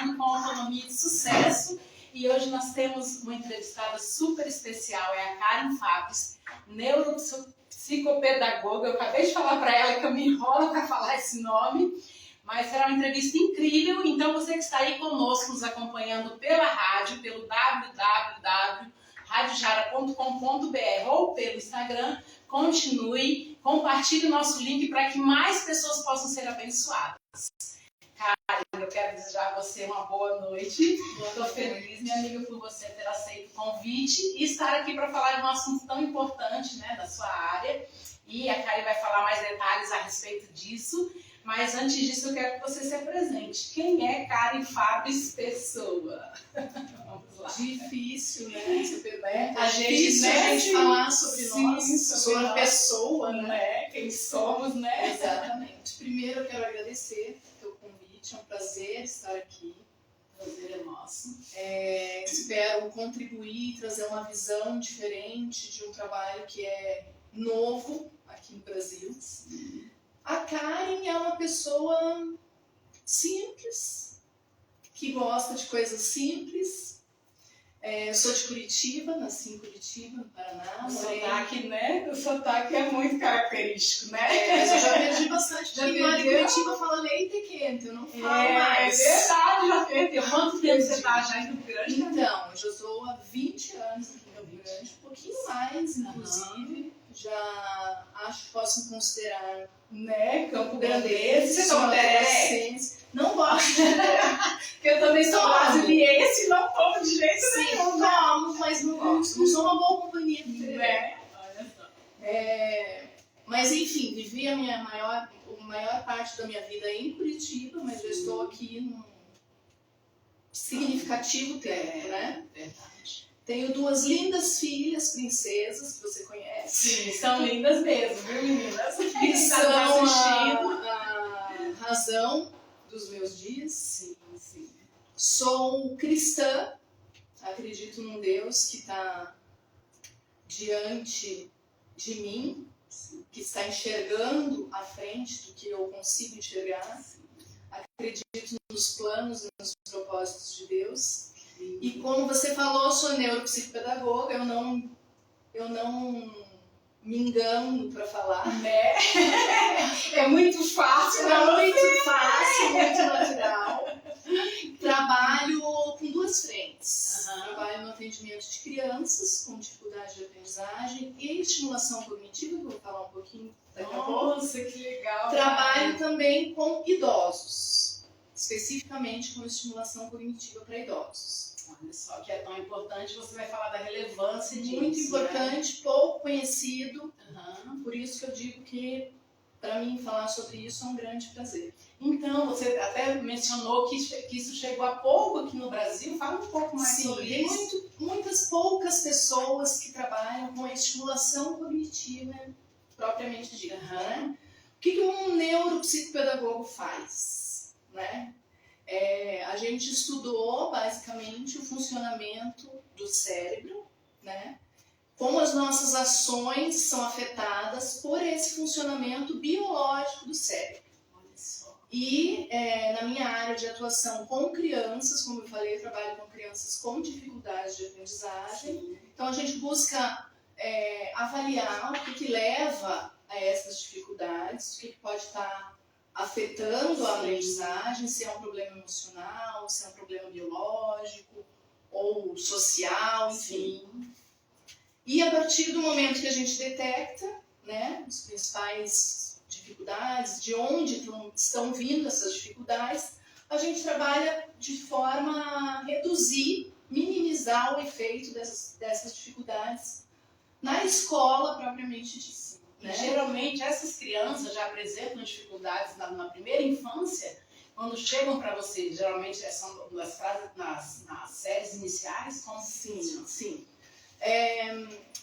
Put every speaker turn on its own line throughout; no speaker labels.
Trabalhando com Autonomia de Sucesso. E hoje nós temos uma entrevistada super especial, é a Karen Fabris, neuropsicopedagoga. Eu acabei de falar para ela que eu me enrolo para falar esse nome, mas será uma entrevista incrível. Então você que está aí conosco, nos acompanhando pela rádio, pelo www.radiojara.com.br ou pelo Instagram, continue, compartilhe o nosso link para que mais pessoas possam ser abençoadas. Karen, eu quero desejar a você uma boa noite. Estou feliz, minha amiga, por você ter aceito o convite e estar aqui para falar de um assunto tão importante, né, da sua área. E a Karen vai falar mais detalhes a respeito disso. Mas antes disso, eu quero que você se apresente. Quem é Karen Fabris Pessoa? Vamos lá.
Difícil, né?
A gente
falar sobre nós,
sobre
a pessoa,
né? Quem somos, né?
Exatamente. Primeiro, eu quero agradecer o teu convite. É um prazer estar aqui.
O prazer é nosso.
Espero contribuir, trazer uma visão diferente de um trabalho que é novo aqui no Brasil. Sim. A Karen é uma pessoa simples, que gosta de coisas simples. Eu sou de Curitiba, nasci em Curitiba, no Paraná.
O sotaque, né? O sotaque é muito característico, né?
Mas eu já perdi bastante. Quem mora em Curitiba fala leite quente, eu não falo mais.
É verdade, já perdeu. Quanto tempo você está já em Rio Grande?
Então, eu já estou há 20 anos aqui em Rio Grande, um pouquinho mais, inclusive. Já acho que posso me considerar,
né, Campo Grandense.
Você não Não gosto de
porque eu também sou brasiliense e não tomo de jeito nenhum.
Tomo, mas não gosto. Não sou uma boa companhia.
Né? Olha só.
Mas enfim, vivi a maior parte da minha vida em Curitiba, mas eu estou aqui num significativo tempo, né?
Verdade.
Tenho 2 lindas filhas, princesas, que você conhece.
Sim, são lindas mesmo, viu, meninas?
Que são a razão dos meus dias.
Sim, sim.
Sou cristã, acredito num Deus que está diante de mim, que está enxergando à frente do que eu consigo enxergar. Acredito nos planos e nos propósitos de Deus. E como você falou, eu sou neuropsicopedagoga, eu não me engano para falar.
Né? É muito fácil,
muito natural. Trabalho com 2 frentes. Trabalho no atendimento de crianças com dificuldade de aprendizagem e estimulação cognitiva, que eu vou falar um pouquinho daqui a pouco.
Nossa, que legal!
Trabalho também com idosos, especificamente com estimulação cognitiva para idosos.
Olha só, que é tão importante, você vai falar da relevância disso.
Muito importante, né? Pouco conhecido, por isso que eu digo que, para mim, falar sobre isso é um grande prazer.
Então, você até mencionou que isso chegou há pouco aqui no Brasil, fala um pouco mais sobre isso.
Muitas poucas pessoas que trabalham com a estimulação cognitiva propriamente dita. Né? O que um neuropsicopedagogo faz? Né? A gente estudou basicamente o funcionamento do cérebro, né? Como as nossas ações são afetadas por esse funcionamento biológico do cérebro.
Olha só.
E na minha área de atuação com crianças, como eu falei, eu trabalho com crianças com dificuldades de aprendizagem. Sim. Então a gente busca avaliar o que leva a essas dificuldades, o que pode estar afetando a aprendizagem, se é um problema emocional, se é um problema biológico ou social, enfim. Sim. E a partir do momento que a gente detecta, né, as principais dificuldades, de onde estão vindo essas dificuldades, a gente trabalha de forma a reduzir, minimizar o efeito dessas dificuldades na escola propriamente dita.
Né? Geralmente essas crianças já apresentam dificuldades na primeira infância, quando chegam para você, geralmente são nas séries iniciais? Como
sim.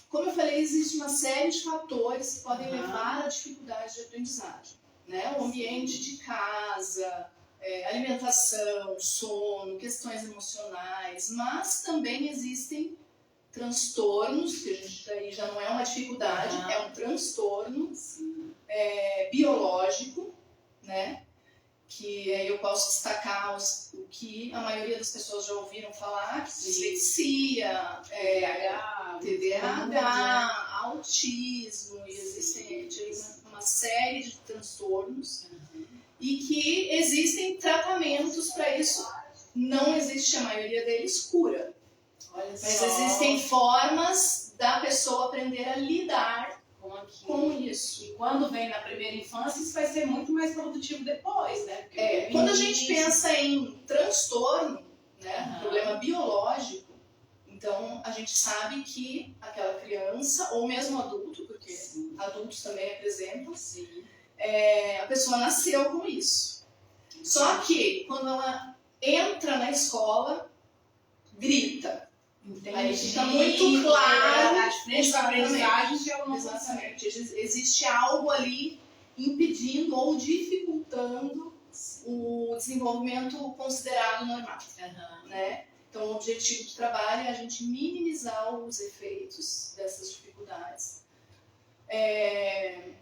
Como eu falei, existe uma série de fatores que podem levar à dificuldade de aprendizagem. Né? O ambiente de casa, alimentação, sono, questões emocionais, mas também existem transtornos, que a gente daí já não é uma dificuldade, é um transtorno biológico, né? que aí eu posso destacar o que a maioria das pessoas já ouviram falar, que dislexia, TDAH, autismo, e existem uma série de transtornos, e que existem tratamentos para isso. Não existe a maioria deles cura, mas existem formas da pessoa aprender a lidar com isso.
E quando vem na primeira infância, isso vai ser muito mais produtivo depois, né? Porque
quando a gente pensa em transtorno, né, problema biológico, então a gente sabe que aquela criança, ou mesmo adulto, porque adultos também apresentam, a pessoa nasceu com isso. Só que quando ela entra na escola, grita. Aí fica muito claro.
A diferença da aprendizagem que ela não
exatamente. Existe algo ali impedindo ou dificultando o desenvolvimento considerado normal. Né? Então, o objetivo do trabalho é a gente minimizar os efeitos dessas dificuldades.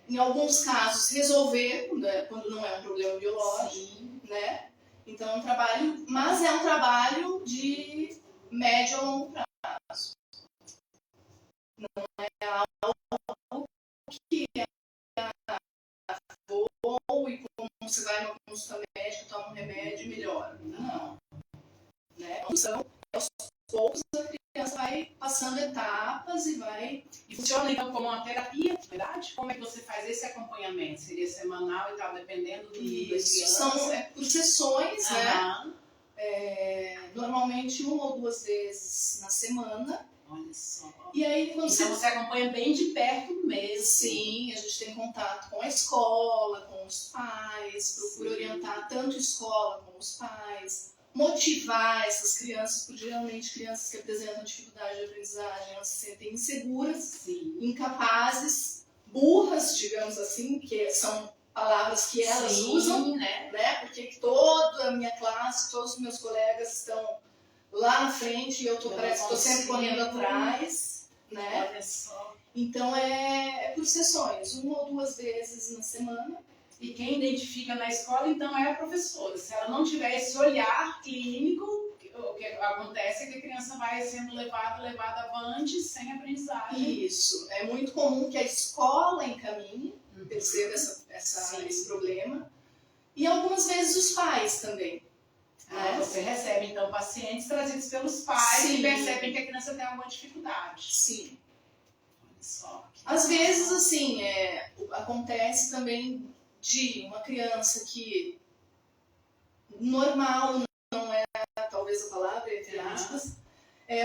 Em alguns casos, resolver, né, quando não é um problema biológico, né? Então, é um trabalho, mas é um trabalho de médio a longo prazo. Não é algo que vou e como você vai numa consulta médica, toma um remédio e melhora. Não. Né? Então, aos poucos a criança vai passando etapas e vai...
E funciona então como uma terapia, na verdade? Como é que você faz esse acompanhamento? Seria semanal e tal, dependendo do nível da criança?
São por sessões, né? Normalmente 1 ou 2 vezes na semana.
Olha só.
E aí, quando
então você acompanha bem de perto mesmo.
Sim, a gente tem contato com a escola, com os pais, procura orientar tanto a escola como os pais, motivar essas crianças, porque geralmente crianças que apresentam dificuldade de aprendizagem, elas se sentem inseguras, incapazes, burras, digamos assim, que são palavras que elas usam, né? Porque toda a minha classe, todos os meus colegas estão lá na frente e eu parece que estou sempre correndo atrás, né?
Olha só.
Então é por sessões, 1 ou 2 vezes na semana.
E quem identifica na escola, então, é a professora. Se ela não tiver esse olhar clínico, o que acontece é que a criança vai sendo levada avante sem aprendizagem.
Isso. É muito comum que a escola encaminhe, perceba esse problema. E algumas vezes os pais também.
Você recebe, então, pacientes trazidos pelos pais que percebem que a criança tem alguma dificuldade.
Sim.
Olha só.
Às vezes, assim, acontece também de uma criança que normal não é talvez a palavra, entre aspas,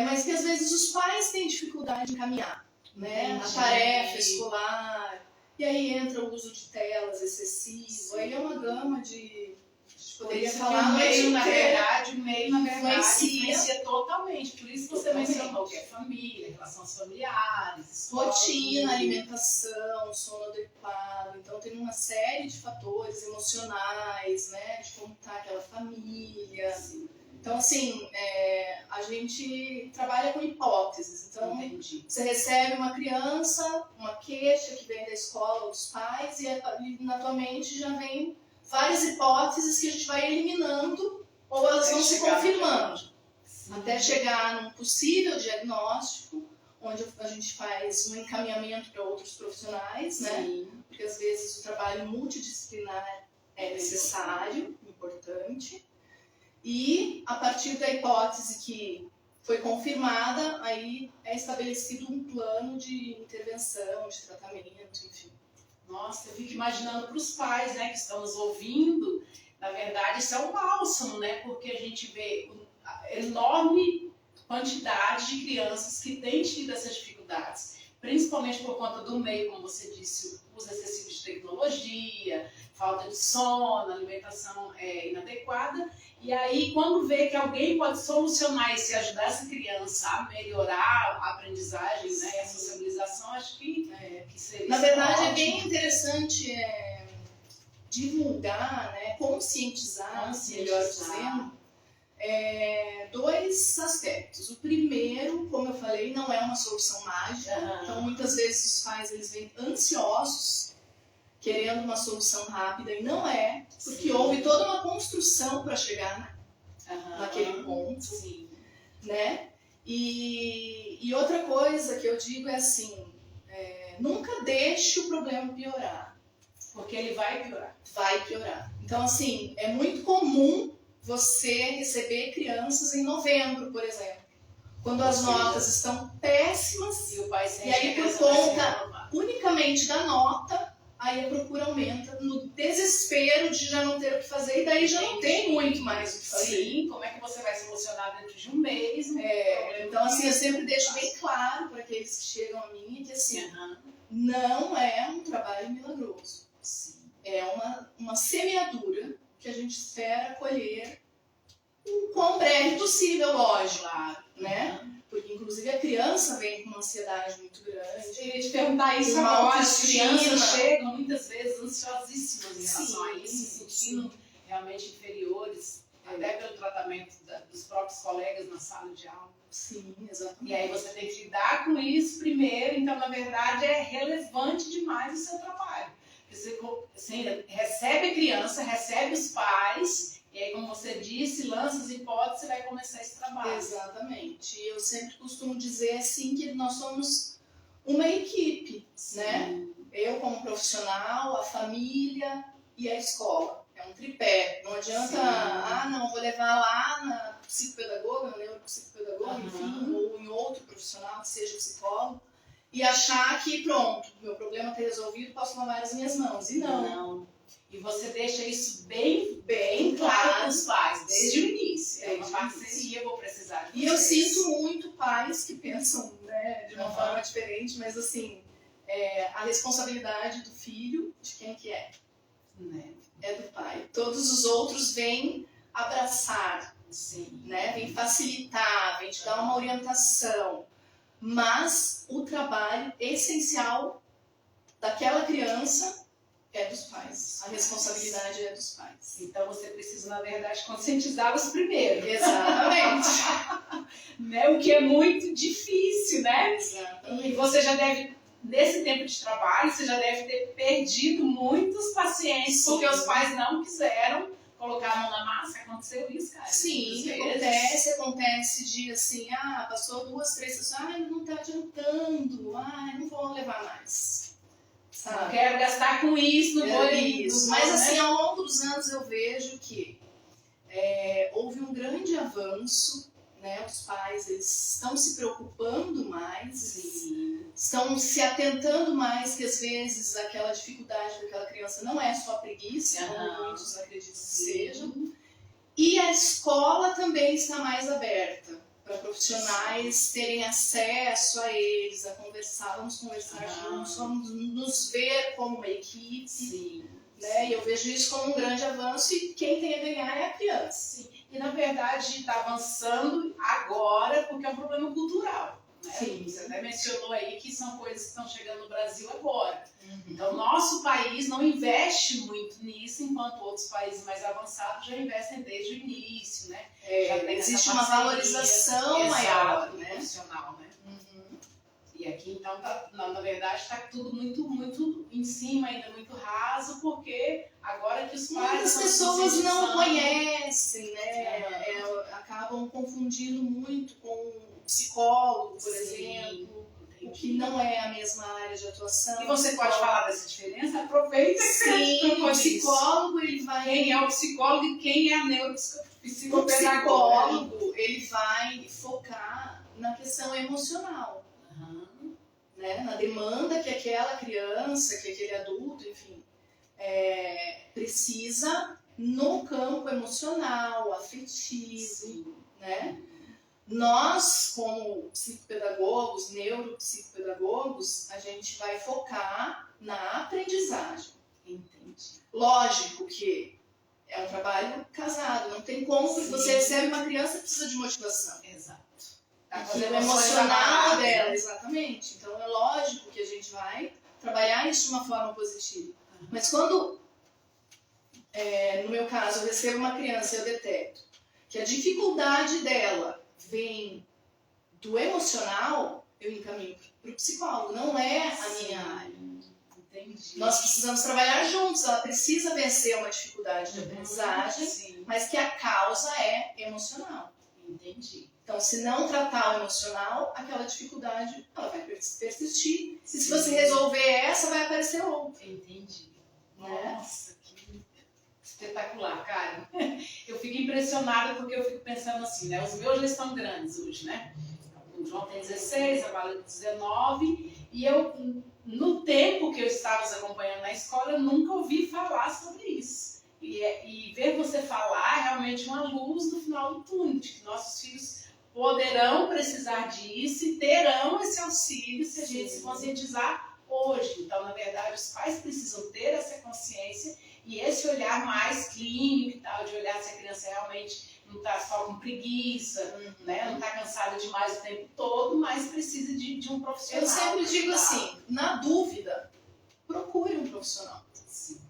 mas que às vezes os pais têm dificuldade em caminhar, né? Na tarefa escolar, e aí entra o uso de telas excessivo, aí é uma gama de... Poderia falar,
o meio, na verdade, influencia totalmente. Por isso que você mencionou que é família, relações familiares,
rotina, alimentação, sono adequado. Então tem uma série de fatores emocionais, né? De como está aquela família. Então, assim, a gente trabalha com hipóteses. Então, você recebe uma criança, uma queixa que vem da escola ou dos pais, e na tua mente já vem várias hipóteses que a gente vai eliminando ou elas vão se confirmando. Até chegar num possível diagnóstico, onde a gente faz um encaminhamento para outros profissionais, né? Porque às vezes o trabalho multidisciplinar é necessário, importante. E a partir da hipótese que foi confirmada, aí é estabelecido um plano de intervenção, de tratamento, enfim.
Nossa, eu fico imaginando para os pais, né, que estão nos ouvindo, na verdade isso é um bálsamo, né, porque a gente vê a enorme quantidade de crianças que têm tido essas dificuldades, principalmente por conta do meio, como você disse, o uso excessivo de tecnologia, falta de sono, alimentação inadequada, e aí quando vê que alguém pode solucionar isso e ajudar essa criança a melhorar a aprendizagem, né, e a socialização, acho que seria...
Na verdade é bem interessante divulgar, né, conscientizar, melhor dizendo, 2 aspectos. O primeiro, como eu falei, não é uma solução mágica, então muitas vezes os pais eles vêm ansiosos querendo uma solução rápida e não é, porque houve toda uma construção para chegar naquele ponto, né? E outra coisa que eu digo é assim, nunca deixe o problema piorar.
Porque ele vai piorar.
Vai piorar. Então, assim, é muito comum você receber crianças em novembro, por exemplo, quando as notas estão péssimas,
e o pai
e aí por conta unicamente da nota, aí a procura aumenta no desespero de já não ter o que fazer, e daí já não tem muito mais o que fazer.
Sim, como é que você vai solucionar dentro de um mês?
Então, assim, eu sempre deixo bem claro para aqueles que chegam a mim que, assim, não é um trabalho milagroso.
Sim.
É uma semeadura que a gente espera colher o quão breve possível, lógico, né? Porque, inclusive, a criança vem com uma ansiedade muito grande.
Eu ia te perguntar isso agora. As crianças chegam muitas vezes ansiosíssimas em relação a isso, sentindo realmente inferiores, até pelo tratamento dos próprios colegas na sala de aula.
Sim, exatamente.
E aí você tem que lidar com isso primeiro, então, na verdade, é relevante demais o seu trabalho. Você recebe a criança, recebe os pais, e aí, como você disse, lança as hipóteses e vai começar esse trabalho.
Exatamente. E eu sempre costumo dizer assim que nós somos uma equipe, né? Eu como profissional, a família e a escola. É um tripé. Não adianta, não, vou levar lá na psicopedagoga, na neuropsicopedagoga, enfim, ou em outro profissional que seja psicólogo, e achar que pronto, meu problema está resolvido, posso lavar as minhas mãos. E não.
E você deixa isso bem claro para os pais, desde o início. É uma parceria, vou precisar de vocês.
E eu sinto muito pais que pensam, né, de uma forma diferente, mas assim, a responsabilidade do filho, de quem que é? É do pai. Todos os outros vêm abraçar, né, vêm facilitar, vêm te dar uma orientação. Mas o trabalho essencial daquela criança é dos pais. A responsabilidade é dos pais.
Então você precisa, na verdade, conscientizá-los primeiro.
Exatamente.
Né? O que é muito difícil, né?
Exatamente.
E você já deve, nesse tempo de trabalho, você já deve ter perdido muitos pacientes porque os pais não quiseram colocar a mão na massa. Aconteceu isso, cara?
Sim, acontece de assim, passou 2, 3 sessões, não tá adiantando, não vou levar mais. Sabe?
Não quero gastar com isso, não vou
isso. Mas assim, ao longo dos anos eu vejo que houve um grande avanço, né? Os pais eles estão se preocupando mais, estão se atentando mais, que às vezes aquela dificuldade daquela criança não é só preguiça, como muitos acreditam que sejam. E a escola também está mais aberta para profissionais terem acesso a eles, a conversar, vamos conversar juntos, vamos nos ver como uma equipe, né? E eu vejo isso como um grande avanço e quem tem a ganhar é a criança.
E na verdade está avançando agora porque é um problema cultural. Né? Você até mencionou aí que são coisas que estão chegando no Brasil agora. Então, nosso país não investe muito nisso, enquanto outros países mais avançados já investem desde o início, né?
Existe uma valorização maior,
né? Profissional, né? E aqui, então, na verdade, está tudo muito, muito em cima, ainda muito raso, porque agora que os pais...
Muitas pessoas não conhecem, né? Acabam confundindo muito com psicólogo, por exemplo, o que não é a mesma área de atuação.
E você pode falar dessa diferença? Aproveita que
sim, o psicólogo, ele vai...
Quem é o psicólogo e quem é a neuropsicopedagoga?
O psicólogo, ele vai focar na questão emocional. Né? Na demanda que aquela criança, que aquele adulto, enfim, precisa no campo emocional, afetivo, né? Nós, como psicopedagogos, neuropsicopedagogos, a gente vai focar na aprendizagem.
Entendi.
Lógico que é um trabalho casado, não tem como, porque você recebe uma criança que precisa de motivação.
Exato.
Aquilo emocional dela, exatamente. Então é lógico que a gente vai trabalhar isso de uma forma positiva. Mas quando, no meu caso, eu recebo uma criança e eu detecto que a dificuldade dela vem do emocional, eu encaminho para o psicólogo. Não é a minha área.
Entendi.
Nós precisamos trabalhar juntos, ela precisa vencer uma dificuldade de aprendizagem,
Sim.
mas que a causa é emocional.
Entendi.
Então, se não tratar o emocional, aquela dificuldade ela vai persistir. E se você resolver essa, vai aparecer outra.
Entendi.
Né?
Nossa, que espetacular, Karen. Eu fico impressionada porque eu fico pensando assim, né? Os meus já estão grandes hoje, né? O João tem 16, a Vala 19, e eu, no tempo que eu estava os acompanhando na escola, eu nunca ouvi falar sobre isso. E ver você falar é realmente uma luz no final do túnel, de que nossos filhos poderão precisar disso e terão esse auxílio se a gente se conscientizar hoje. Então, na verdade, os pais precisam ter essa consciência e esse olhar mais clínico e tal, de olhar se a criança realmente não está só com preguiça, né? Não está cansada demais o tempo todo, mas precisa de um profissional.
Eu sempre digo assim, na dúvida, procure um profissional.
Sim.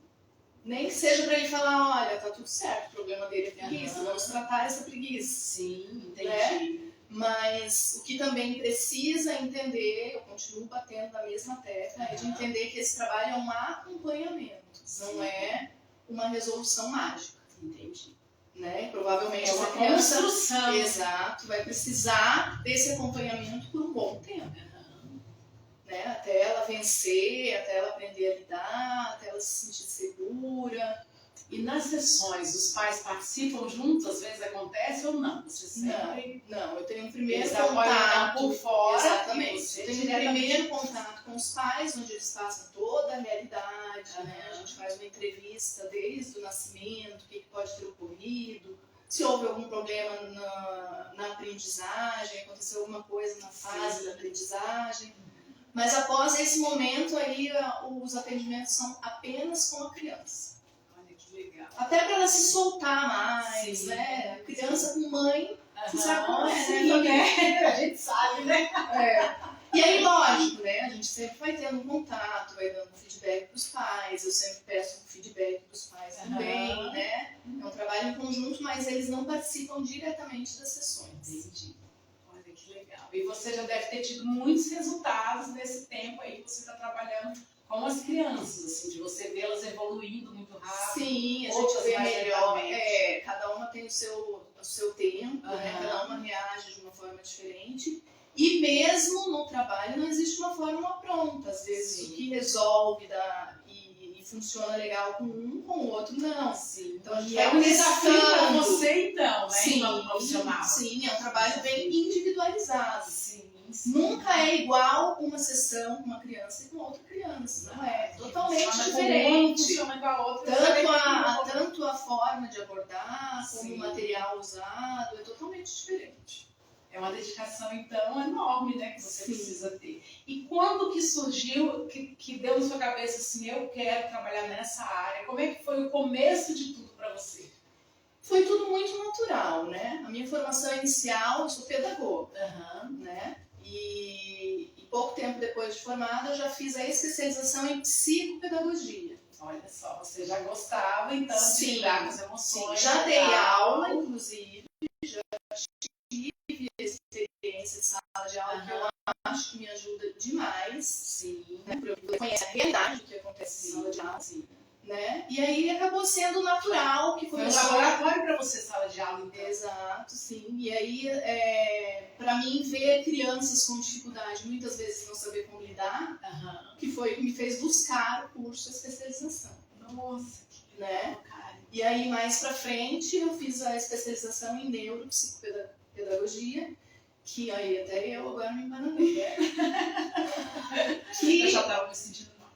Nem que seja para ele falar, olha, tá tudo certo, o problema dele é preguiça, vamos tratar essa preguiça.
Sim, entendi.
Né? Mas o que também precisa entender, eu continuo batendo na mesma tecla, é de entender que esse trabalho é um acompanhamento, não é uma resolução mágica.
Entendi.
Né? Provavelmente
é uma
essa criança,
construção.
exato, vai precisar desse acompanhamento por um bom tempo. Né? Até ela vencer, até ela aprender a lidar, até ela se sentir segura.
E nas sessões, os pais participam juntos? Às vezes acontece ou não? Você sempre...
Não, eu tenho um primeiro
Eles
contato
por fora.
Exatamente. Eu tenho um primeiro contato com os pais, onde eles passam toda a realidade, né? A gente faz uma entrevista desde o nascimento, o que pode ter ocorrido, se houve algum problema na aprendizagem, aconteceu alguma coisa na fase da aprendizagem. Mas após esse momento aí, os atendimentos são apenas com a criança.
Olha que legal.
Até para ela se soltar mais,
Sim.
né? Criança com mãe, você sabe como é,
sim,
né?
A gente sabe, né?
E aí, lógico, né? A gente sempre vai tendo um contato, vai dando feedback para os pais, eu sempre peço um feedback para os pais também, né? É um trabalho em conjunto, mas eles não participam diretamente das sessões.
Entendi. Olha que legal. E você já deve ter tido muitos resultados nesse tempo aí que você está trabalhando com as crianças, assim, de você vê-las evoluindo muito rápido.
Sim, a
outras
gente vê
mais
melhor.
lentamente.
Cada uma tem o seu tempo, né? Cada uma reage de uma forma diferente. E mesmo no trabalho não existe uma fórmula pronta. Às vezes o que resolve e funciona legal com um, com o outro não.
Sim.
Então a gente
É
vai
um desafio para
testando.
você, então, né?
Sim,
Enquanto profissional.
sim, é um trabalho bem individualizado.
Sim.
Nunca é igual uma sessão com uma criança e com outra criança. Não é. Totalmente diferente.
Funciona com a outra.
Tanto a forma de abordar, como o material usado, é totalmente diferente.
É uma dedicação, então, enorme, né, que você
Sim.
precisa ter. E quando que surgiu, que deu na sua cabeça assim, eu quero trabalhar nessa área? Como é que foi o começo de tudo para você?
Foi tudo muito natural, né? A minha formação inicial, eu sou pedagoga, né? E pouco tempo depois de formada, eu já fiz a especialização em psicopedagogia.
Olha só, você já gostava, então, de
Sim,
lidar com as emoções.
já dei aula, inclusive, já tive experiência de sala de aula, que eu acho que me ajuda demais.
Sim.
Né? Para eu conhecer a realidade do que acontece em sala de aula. Sim. Né? E aí acabou sendo natural que começou...
Foi um laboratório para você, sala de aula, então.
Exato, sim. E aí, para mim, ver crianças com dificuldade, muitas vezes não saber como lidar, que foi o que me fez buscar o curso de especialização.
Nossa, que
né?
cara.
E aí, mais pra frente, eu fiz a especialização em neuropsicopedagogia, que aí até eu agora me embananei.
Eu já estava me sentindo mal.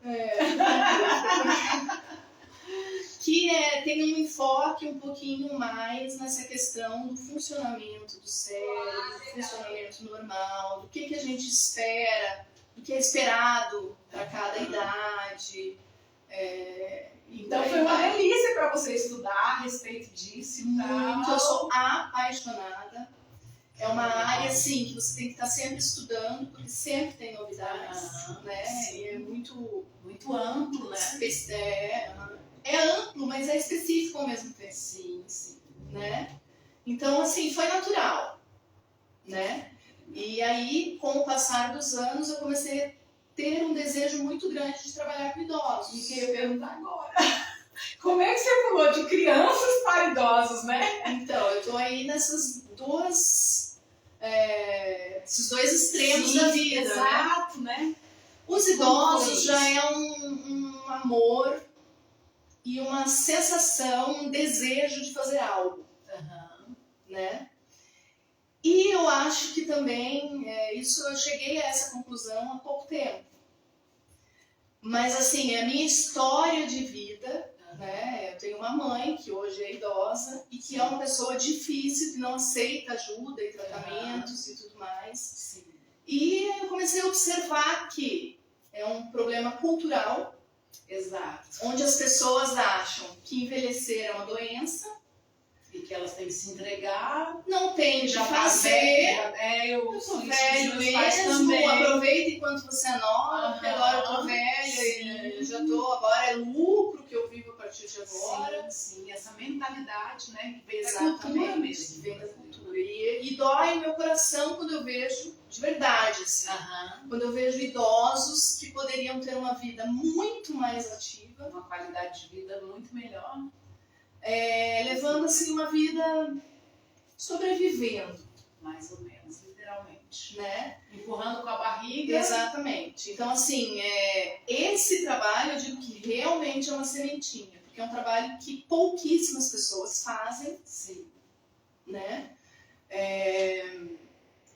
Que tem um enfoque um pouquinho mais nessa questão do funcionamento do cérebro, do funcionamento normal, do que a gente espera, do que é esperado para cada idade.
Então foi uma delícia para você estudar a respeito disso e
tal. Eu sou apaixonada. É uma área, assim, que você tem que estar sempre estudando, porque sempre tem novidades, né?
Sim.
E é muito
amplo, né?
É amplo, mas é específico ao mesmo tempo.
Sim, sim.
Né? Então, assim, foi natural, né? E aí, com o passar dos anos, eu comecei ter um desejo muito grande de trabalhar com idosos.
E que eu ia perguntar agora. Como é que você pulou de crianças para idosos, né?
Então, eu tô aí nesses dois extremos da vida.
Exato, né?
Os idosos já é um amor e uma sensação, um desejo de fazer algo, né? E eu acho que também, eu cheguei a essa conclusão há pouco tempo. Mas assim, a minha história de vida, né? Eu tenho uma mãe que hoje é idosa e que é uma pessoa difícil, que não aceita ajuda e tratamentos e tudo mais.
Sim.
E eu comecei a observar que é um problema cultural.
Exato.
Onde as pessoas acham que envelhecer é uma doença.
E que elas têm que se entregar.
Não tem de fazer. Eu sou velho mesmo, aproveita enquanto você é nova, porque agora eu tô velha e já tô, agora é lucro que eu vivo a partir de agora.
Sim, essa mentalidade, né, que vem
da
cultura mesmo.
Vem da cultura. E dói meu coração quando eu vejo, de verdade, assim, quando eu vejo idosos que poderiam ter uma vida muito mais ativa.
Uma qualidade de vida muito melhor.
Levando assim uma vida sobrevivendo.
Mais ou menos, literalmente.
Né?
Empurrando com a barriga.
Exatamente. Então, assim, esse trabalho eu digo que realmente é uma sementinha, porque é um trabalho que pouquíssimas pessoas fazem.
Sim.
Né?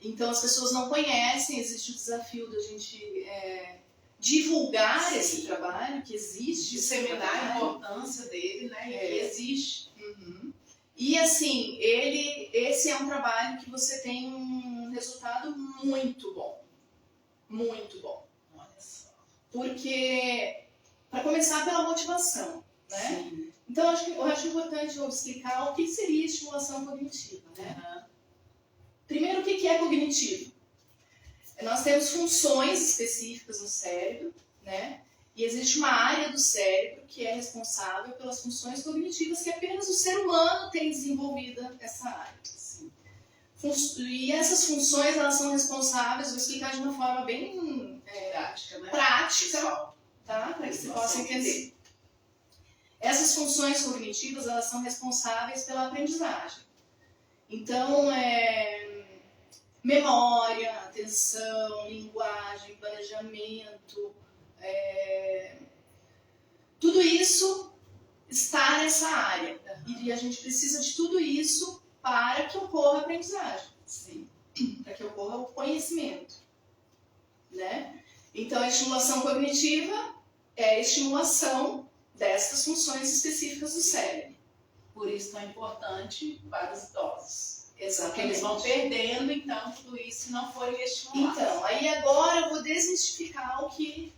Então, as pessoas não conhecem, existe o desafio da gente divulgar esse trabalho, que existe.
Disseminar a importância dele, né? Que existe.
E assim, esse é um trabalho que você tem um resultado muito bom. Muito bom.
Olha só.
Porque, para começar pela motivação, né?
Sim.
Então, eu acho importante eu explicar o que seria estimulação cognitiva, né? Primeiro, o que é cognitivo? Nós temos funções específicas no cérebro, né? E existe uma área do cérebro que é responsável pelas funções cognitivas que apenas o ser humano tem desenvolvida essa área.
Sim.
E essas funções, elas são responsáveis, vou explicar de uma forma bem
prática, né?
Prática, tá? Para que você possa entender. Essas funções cognitivas, elas são responsáveis pela aprendizagem. Então, memória, atenção, linguagem, planejamento, tudo isso está nessa área. E a gente precisa de tudo isso para que ocorra a aprendizagem.
Sim.
Para que ocorra o conhecimento. Né? Então, a estimulação cognitiva é a estimulação dessas funções específicas do cérebro.
Por isso tão importante para os idosos.
Exatamente.
Porque eles vão perdendo, então, tudo isso se não forem estimulados.
Então, aí agora eu vou desmistificar o que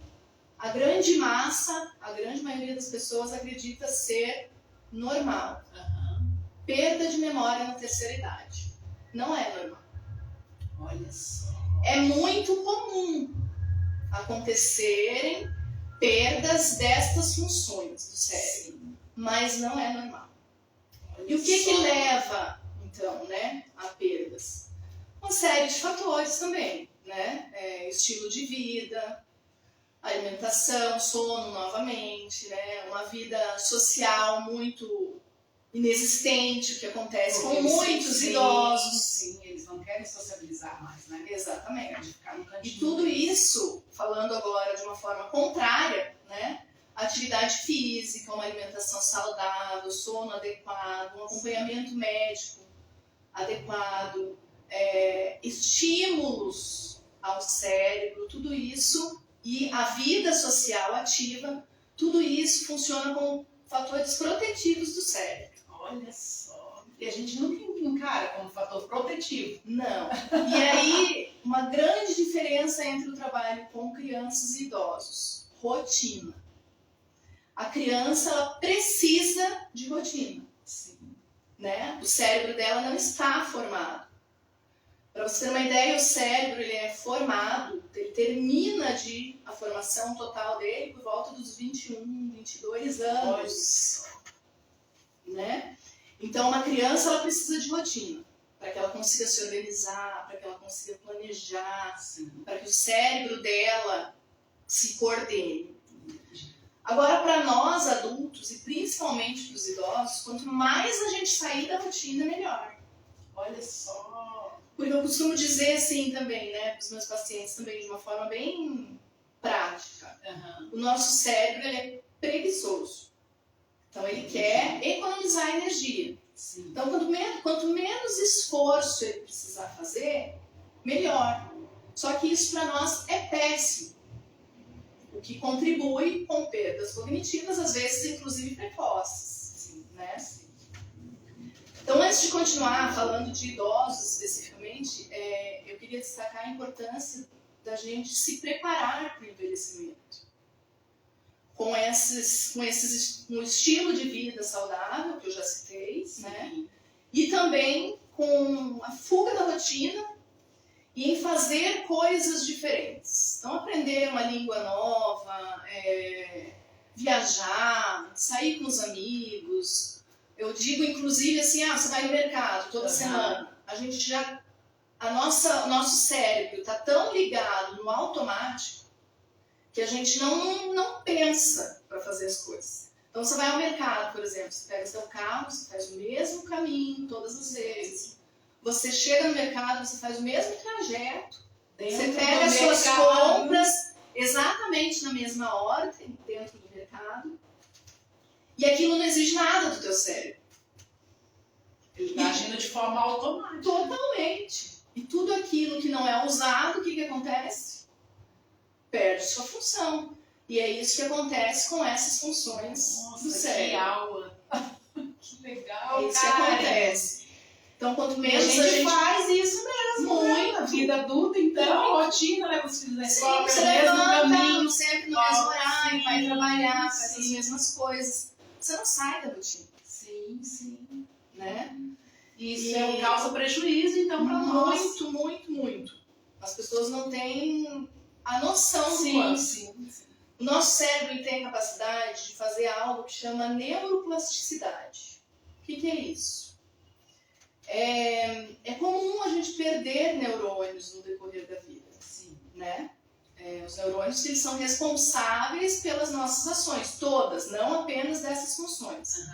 a grande massa, a grande maioria das pessoas acredita ser normal. Perda de memória na terceira idade. Não é normal.
Olha só.
É muito comum acontecerem perdas destas funções do cérebro, mas não é normal. E o que leva, então, né, a perdas? Uma série de fatores também, né? Estilo de vida, alimentação, sono novamente, né? Uma vida social muito inexistente, o que acontece com muitos idosos.
Sim, eles não querem sociabilizar mais, né?
Exatamente.
Ficar no cantinho.
E tudo isso, falando agora de uma forma contrária, né? Atividade física, uma alimentação saudável, sono adequado, um acompanhamento médico adequado, estímulos ao cérebro, tudo isso, e a vida social ativa, tudo isso funciona como fatores protetivos do cérebro.
Olha só. E a gente nunca encara como fator protetivo.
Não. E aí, uma grande diferença entre o trabalho com crianças e idosos. Rotina. A criança, ela precisa de rotina.
Sim.
Né? O cérebro dela não está formado. Para você ter uma ideia, o cérebro ele é formado, ele termina a formação total dele por volta dos 21, 22 anos. Né? Então, uma criança ela precisa de rotina para que ela consiga se organizar, para que ela consiga planejar, para que o cérebro dela se coordene. Agora, para nós adultos, e principalmente para os idosos, quanto mais a gente sair da rotina, melhor.
Olha só.
Porque eu costumo dizer assim também, né, para os meus pacientes também, de uma forma bem prática. O nosso cérebro, ele é preguiçoso. Então, ele quer economizar energia.
Sim.
Então, quanto menos esforço ele precisar fazer, melhor. Só que isso para nós é péssimo. O que contribui com perdas cognitivas, às vezes, inclusive precoces. Né? Então, antes de continuar falando de idosos especificamente, eu queria destacar a importância da gente se preparar para o envelhecimento. Com um estilo de vida saudável, que eu já citei, né? E também com a fuga da rotina e em fazer coisas diferentes. Então, aprender uma língua nova, viajar, sair com os amigos. Eu digo, inclusive, assim, você vai no mercado toda semana. A gente já... o nosso cérebro está tão ligado no automático que a gente não pensa para fazer as coisas. Então, você vai ao mercado, por exemplo, você pega o seu carro, você faz o mesmo caminho todas as vezes. Você chega no mercado, você faz o mesmo trajeto, você pega as suas compras exatamente na mesma ordem dentro do mercado, e aquilo não exige nada do teu cérebro.
Ele está agindo de forma automática.
Totalmente. E tudo aquilo que não é usado, o que acontece? Perde sua função. E é isso que acontece com essas funções do cérebro.
Que aula! Que legal,
é isso que acontece. Então, quanto menos
a gente faz isso mesmo,
muito.
Na vida adulta, então, rotina, leva os filhos na escola,
você levanta sempre no mesmo horário, vai trabalhar, faz as mesmas coisas. Você não sai da rotina.
Sim.
Né?
Isso causa prejuízo, então, para nós.
Muito. As pessoas não têm a noção do quanto. O nosso cérebro tem a capacidade de fazer algo que chama neuroplasticidade. O que é isso? É comum a gente perder neurônios no decorrer da vida. Né? Os neurônios, eles são responsáveis pelas nossas ações, todas, não apenas dessas funções.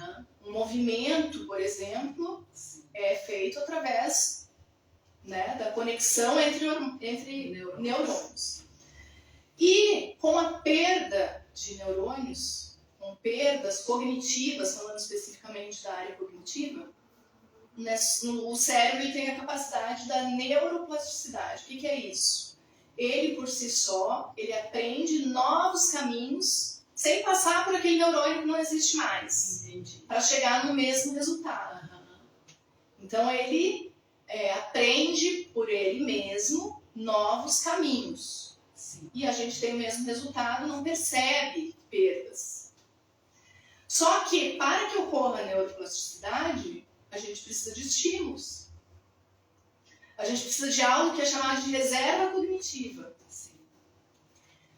Um movimento, por exemplo, é feito através, né, da conexão entre neurônios. E com a perda de neurônios, com perdas cognitivas, falando especificamente da área cognitiva, o cérebro tem a capacidade da neuroplasticidade. O que é isso? Ele, por si só, ele aprende novos caminhos sem passar por aquele neurônio que não existe mais, para chegar no mesmo resultado. Então, ele aprende por ele mesmo novos caminhos. E a gente tem o mesmo resultado, não percebe perdas. Só que, para que ocorra a neuroplasticidade, a gente precisa de estímulos. A gente precisa de algo que é chamado de reserva cognitiva.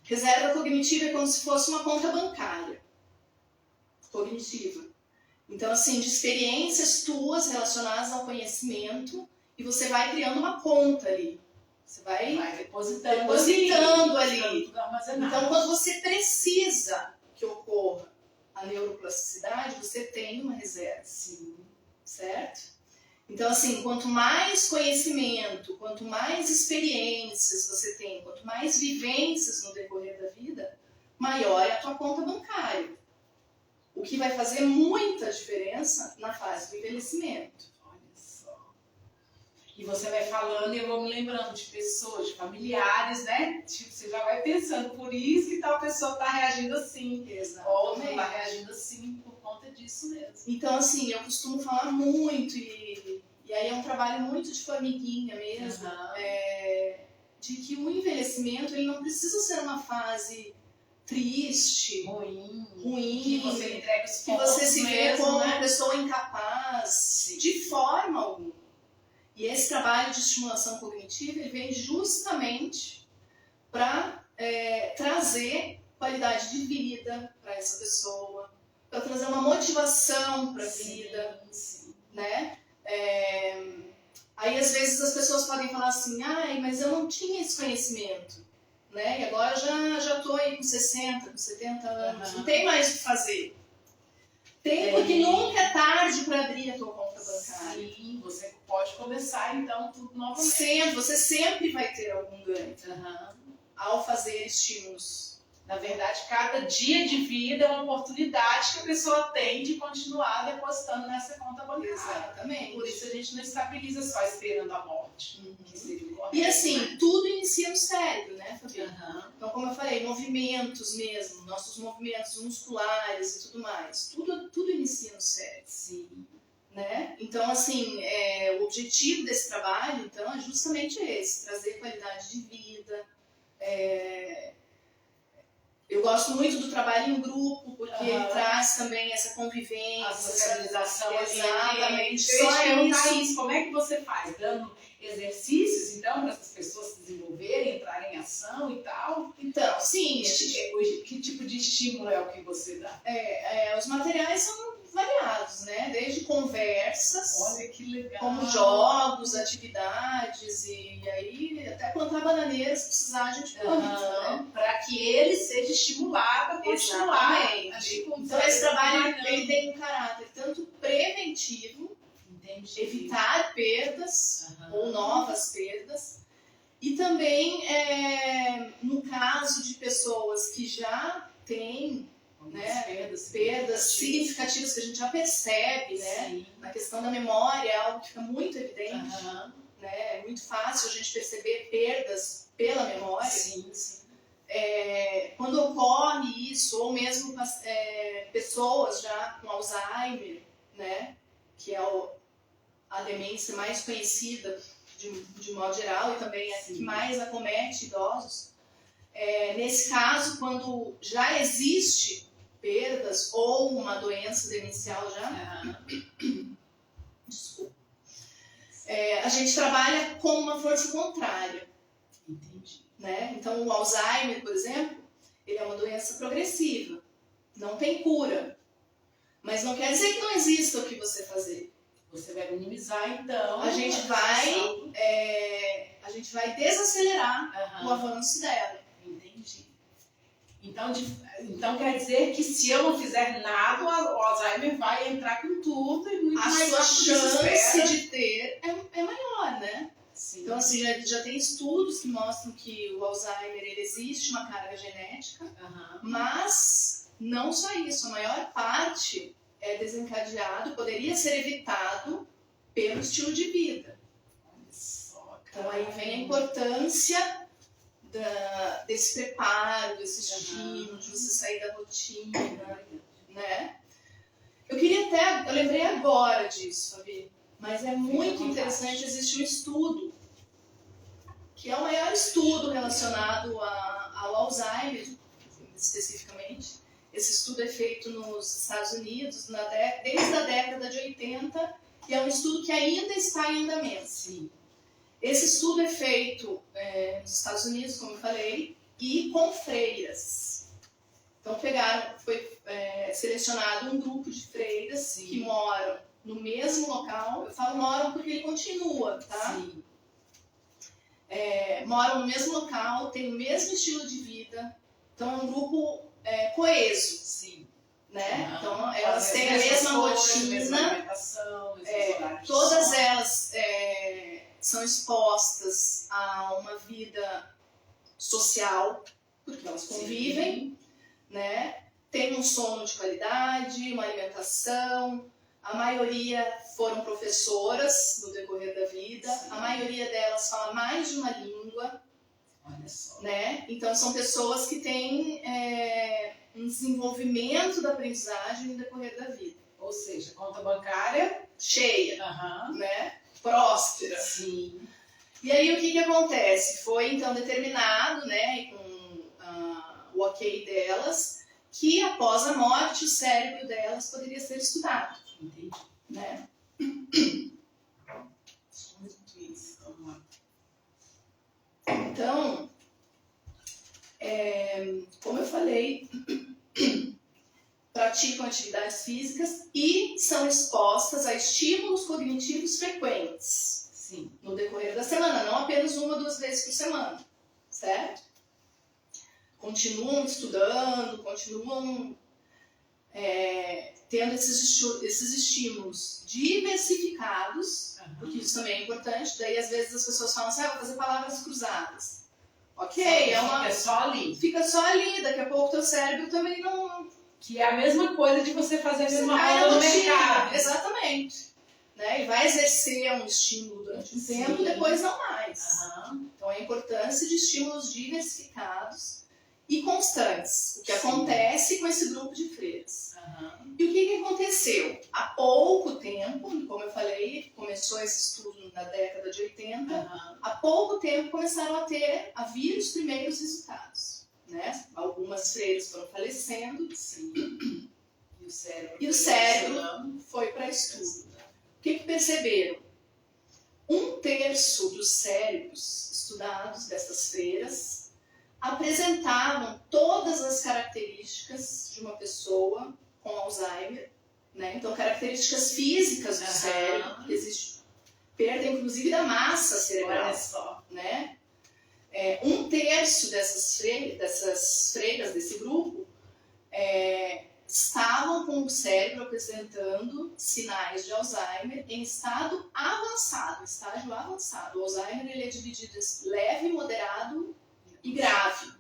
Reserva cognitiva é como se fosse uma conta bancária cognitiva. Então, assim, de experiências tuas relacionadas ao conhecimento, e você vai criando uma conta ali. Você vai depositando ali. Então, quando você precisa que ocorra a neuroplasticidade, você tem uma reserva. Certo? Então, assim, quanto mais conhecimento, quanto mais experiências você tem, quanto mais vivências no decorrer da vida, maior é a tua conta bancária. O que vai fazer muita diferença na fase do envelhecimento.
E você vai falando e eu vou me lembrando de pessoas, de familiares, né? Tipo, você já vai pensando, por isso que tal pessoa está reagindo assim. Outra está reagindo assim por conta disso mesmo.
Então, assim, eu costumo falar muito, e aí é um trabalho muito de formiguinha mesmo, de que o envelhecimento ele não precisa ser uma fase triste, ruim,
que você entrega os
que você se vê
mesmo,
como
né?
uma pessoa incapaz, de forma alguma. E esse trabalho de estimulação cognitiva ele vem justamente para trazer qualidade de vida para essa pessoa, para trazer uma motivação para a vida, né? Aí às vezes as pessoas podem falar assim, mas eu não tinha esse conhecimento. né? E agora já tô aí com 60, com 70 anos, não tem mais o que fazer. Tem, porque nunca é tarde para abrir a tua conta bancária.
Sim, você pode começar então tudo novamente.
Sempre, você sempre vai ter algum ganho ao fazer estímulos.
Na verdade, cada dia de vida é uma oportunidade que a pessoa tem de continuar depositando nessa conta bancária.
Exatamente.
Por isso a gente não estabiliza só esperando a morte. Que seria o correto,
E assim,
né?
tudo inicia no cérebro, né, Fabi? Então, como eu falei, movimentos mesmo, nossos movimentos musculares e tudo mais, tudo inicia no cérebro.
Sim.
Né? Então, assim, o objetivo desse trabalho, então, é justamente esse, trazer qualidade de vida. Eu gosto muito do trabalho em grupo, porque ele traz também essa convivência,
a socialização.
Exatamente.
Só
perguntar
isso. Como é que você faz? Dando exercícios, então, para essas pessoas se desenvolverem, entrarem em ação e tal?
Então, sim.
Que tipo de estímulo é o que você dá?
Os materiais são variados, né? Desde conversas,
olha que legal,
como jogos, atividades, e aí até plantar bananeira se precisar a gente planta, né?
Para que ele seja estimulado a continuar.
Então esse trabalho ele tem um caráter tanto preventivo, evitar perdas ou novas perdas, e também no caso de pessoas que já têm, né, perdas significativas que a gente já percebe, né, na questão da memória, é algo que fica muito evidente, né, é muito fácil a gente perceber perdas pela memória. Quando ocorre isso, ou mesmo pessoas já com Alzheimer, né, que é a demência mais conhecida de modo geral e também a que mais acomete idosos. Nesse caso, quando já existe perdas ou uma doença demencial já, desculpa, a gente trabalha com uma força contrária.
Entendi.
Né? Então, o Alzheimer, por exemplo, ele é uma doença progressiva, não tem cura, mas não quer dizer que não exista o que você fazer.
Você vai minimizar, então.
A gente vai desacelerar o avanço dela.
Entendi. Então quer dizer que se eu não fizer nada, o Alzheimer vai entrar com tudo e muito mais
a sua chance de ter é maior, né?
Sim.
Então, assim, já tem estudos que mostram que o Alzheimer, ele existe uma carga genética, mas não só isso, a maior parte é desencadeado, poderia ser evitado pelo estilo de vida.
Olha só,
então aí vem a importância desse preparo, desse estímulo, de você sair da rotina, né? Eu lembrei agora disso, Fabi, mas é muito interessante, existe um estudo, que é o maior estudo relacionado ao Alzheimer, especificamente. Esse estudo é feito nos Estados Unidos desde a década de 80 e é um estudo que ainda está em andamento.
Sim.
Esse estudo é feito nos Estados Unidos, como eu falei, e com freiras. Então foi selecionado um grupo de freiras que moram no mesmo local. Eu falo moram porque ele continua, tá?
Sim.
Moram no mesmo local, têm o mesmo estilo de vida. Então é um grupo coeso.
Sim.
Né? Então elas têm a mesma rotina. Todas elas são expostas a uma vida social, porque elas convivem, né? Tem um sono de qualidade, uma alimentação. A maioria foram professoras no decorrer da vida. Sim. A maioria delas fala mais de uma língua.
Olha só.
Né? Então são pessoas que têm um desenvolvimento da aprendizagem no decorrer da vida.
Ou seja, conta bancária
cheia, né? Próspera.
Sim.
E aí o que acontece? Foi então determinado, né, com o ok delas, que após a morte o cérebro delas poderia ser estudado.
Entendi.
Né?
Muito isso. Vamos lá.
Então, como eu falei, praticam atividades físicas e são expostas a estímulos cognitivos frequentes.
Sim.
No decorrer da semana, não apenas 1 ou 2 vezes por semana, certo? continuam estudando, continuam tendo esses estímulos diversificados, porque isso também é importante. Daí, às vezes, as pessoas falam assim, vou fazer palavras cruzadas. Ok,
fica só ali.
Fica só ali, daqui a pouco teu cérebro também não...
Que é a mesma coisa de você fazer a mesma roda no mercado.
Exatamente. Né? E vai exercer um estímulo durante um tempo, depois não mais. Então, a importância de estímulos diversificados e constantes. O que acontece com esse grupo de freiras. E o que aconteceu? Há pouco tempo, como eu falei, começou esse estudo na década de 80, há pouco tempo começaram a vir os primeiros resultados. Né? Algumas freiras foram falecendo.
Sim.
E o cérebro foi para estudo. O que perceberam? 1/3 dos cérebros estudados dessas freiras apresentavam todas as características de uma pessoa com Alzheimer, né? Então, características físicas do cérebro, existe perda inclusive da massa cerebral.
Olha só.
Né? 1/3 dessas freiras desse grupo estavam com o cérebro apresentando sinais de Alzheimer em estado avançado, estágio avançado. O Alzheimer ele é dividido em leve, moderado e grave,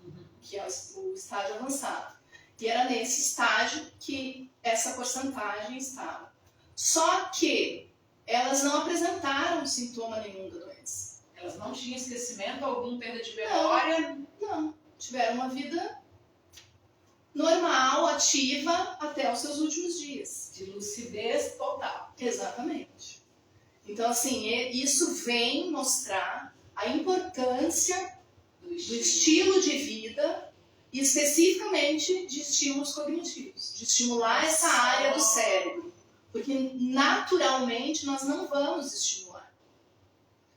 que é o estágio avançado. E era nesse estágio que essa porcentagem estava. Só que elas não apresentaram sintoma nenhum da doença.
Elas não tinham esquecimento algum, perda de memória?
Não. Tiveram uma vida normal, ativa, até os seus últimos dias.
De lucidez total.
Exatamente. Então, assim, isso vem mostrar a importância do estilo de vida e especificamente de estímulos cognitivos, de estimular essa área do cérebro. Porque, naturalmente, nós não vamos estimular.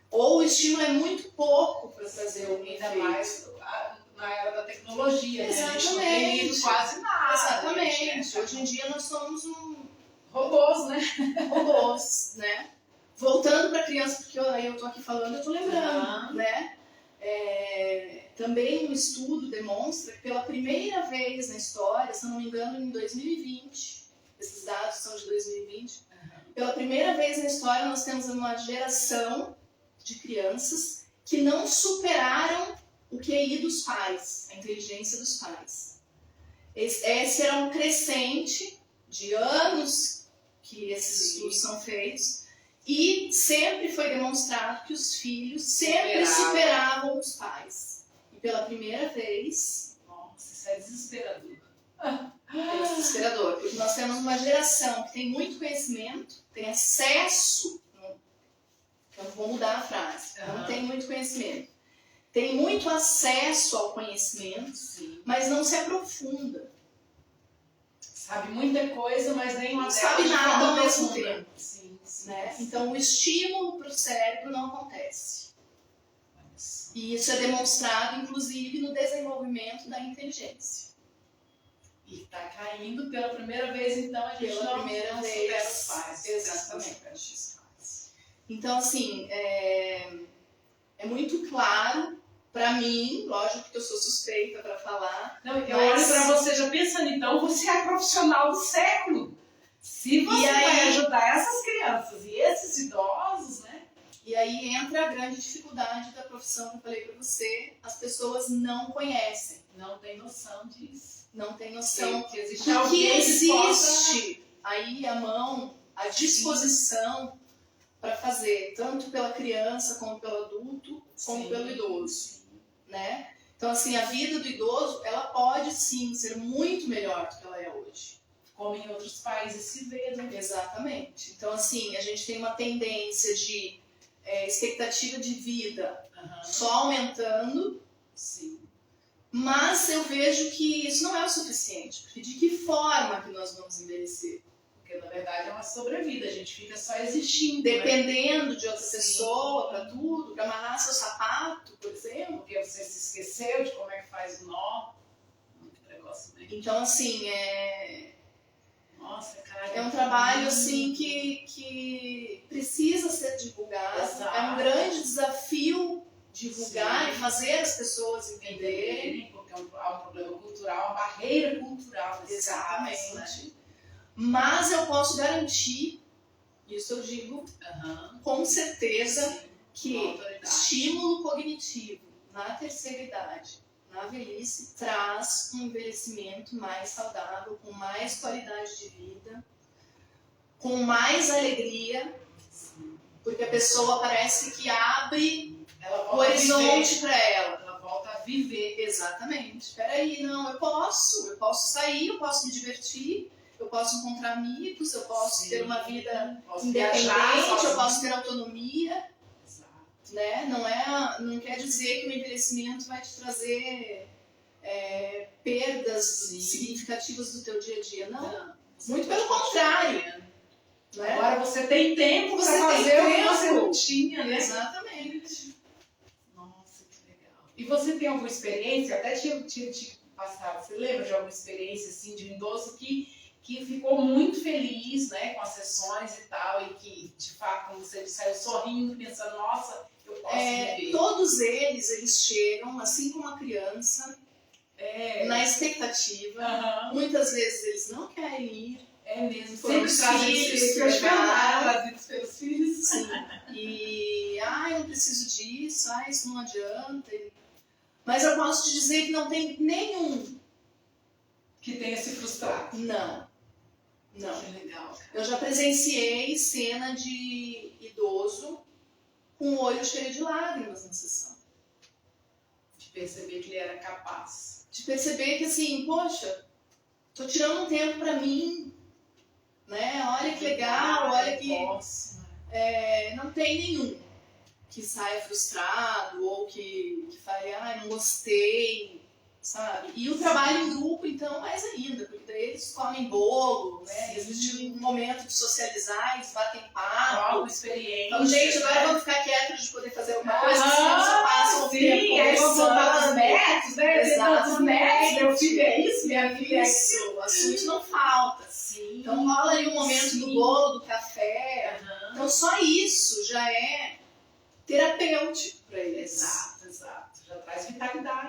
Ou o estímulo é muito pouco para trazer o
ainda mais na era da tecnologia, né? A gente não tem lido quase nada.
Exatamente. Hoje em dia nós somos
robôs, né?
Robôs, né? Voltando para a criança, porque eu estou aqui falando, eu estou lembrando, né? Também um estudo demonstra que pela primeira vez na história, se eu não me engano, em 2020, esses dados são de 2020, pela primeira vez na história nós temos uma geração de crianças que não superaram o QI dos pais, a inteligência dos pais. Esse era um crescente de anos que esses estudos são feitos e sempre foi demonstrado que os filhos sempre superavam os pais. E pela primeira vez...
Nossa, isso é desesperador.
É desesperador, porque nós temos uma geração que tem muito conhecimento, tem acesso... Então, vou mudar a frase. Não tem muito conhecimento. Tem muito acesso ao conhecimento, mas não se aprofunda.
Sabe muita coisa, mas nem
não sabe nada ao mesmo tempo. Né? Então, o estímulo para o cérebro não acontece. E isso é demonstrado, inclusive, no desenvolvimento da inteligência.
E está caindo pela primeira vez, então, a gente não supera os pais.
Exatamente. Então, assim, é muito claro para mim, lógico que eu sou suspeita para falar.
Não, eu olho para você já pensando, então você é a profissional do século. Se você vai ajudar essas crianças e esses idosos, né?
E aí entra a grande dificuldade da profissão que eu falei para você, as pessoas não conhecem.
Não tem noção disso.
Não tem noção
que existe alguém
que existe aí a mão, a disposição para fazer, tanto pela criança, como pelo adulto, como pelo idoso. Né? Então, assim, a vida do idoso, ela pode sim ser muito melhor do que ela é hoje.
Como em outros países se vê, né?
Exatamente. Então, assim, a gente tem uma tendência de expectativa de vida só aumentando.
Sim.
Mas eu vejo que isso não é o suficiente. Porque de que forma que nós vamos envelhecer?
Porque, na verdade, é uma sobrevida. A gente fica só existindo.
Dependendo de outra pessoa para tudo, para amarrar seu sapato, por exemplo.
Porque você se esqueceu de como é que faz o nó. Muito negócio mesmo.
Então, assim,
Nossa, cara,
é um trabalho assim, que precisa ser divulgado.
Exato.
É um grande desafio divulgar e fazer as pessoas entenderem.
Porque porque há um problema cultural, uma barreira cultural nesse
Exatamente.
caso, né?
Mas eu posso garantir, isso eu digo com certeza,
Sim,
que estímulo cognitivo na terceira idade, na velhice, traz um envelhecimento mais saudável, com mais qualidade de vida, com mais alegria, porque a pessoa parece que abre o horizonte para ela.
Ela volta a viver.
Exatamente. Espera aí, não, eu posso sair, eu posso me divertir, eu posso encontrar amigos, eu posso ter uma vida independente, eu posso ter autonomia.
Exato.
Né? Não quer dizer que o envelhecimento vai te trazer perdas significativas do teu dia a dia. Não. Muito pelo contrário. Né?
Agora você tem tempo para fazer o que você não tinha, né?
Exatamente.
Nossa, que legal. E você tem alguma experiência? Até tinha te passado. Você lembra de alguma experiência assim, de um idoso que ficou muito feliz, né, com as sessões e tal, e que, de fato, como você disse, saiu sorrindo, pensando, nossa, eu posso viver.
Todos eles chegam, assim como a criança, na expectativa. Muitas vezes eles não querem ir.
É mesmo.
Foram os filhos que
levaram, trazidos pelos filhos.
Sim. E, eu não preciso disso, isso não adianta. Mas eu posso te dizer que não tem nenhum
que tenha se frustrado.
Não.
Que legal.
Eu já presenciei cena de idoso com o olho cheio de lágrimas na sessão.
De perceber que ele era capaz.
De perceber que assim, poxa, tô tirando um tempo pra mim, né? Olha que legal, olha que... não tem nenhum que saia frustrado ou que fale, não gostei, sabe? E o trabalho em grupo, então, mais ainda, porque daí eles comem bolo, né? Existe um momento de socializar, eles batem papo.
Nova experiência.
Então, gente, agora vamos ficar quietos de poder fazer alguma coisa, senão só passa o tempo.
Sim, aí vamos voltar dos netos, né?
Exato.
Dos netos, meu filho é isso, minha filha é
Isso,
isso.
o assunto não falta.
Sim.
Então rola ali um momento do bolo, do café. Então só isso já é terapêutico para eles.
Exato.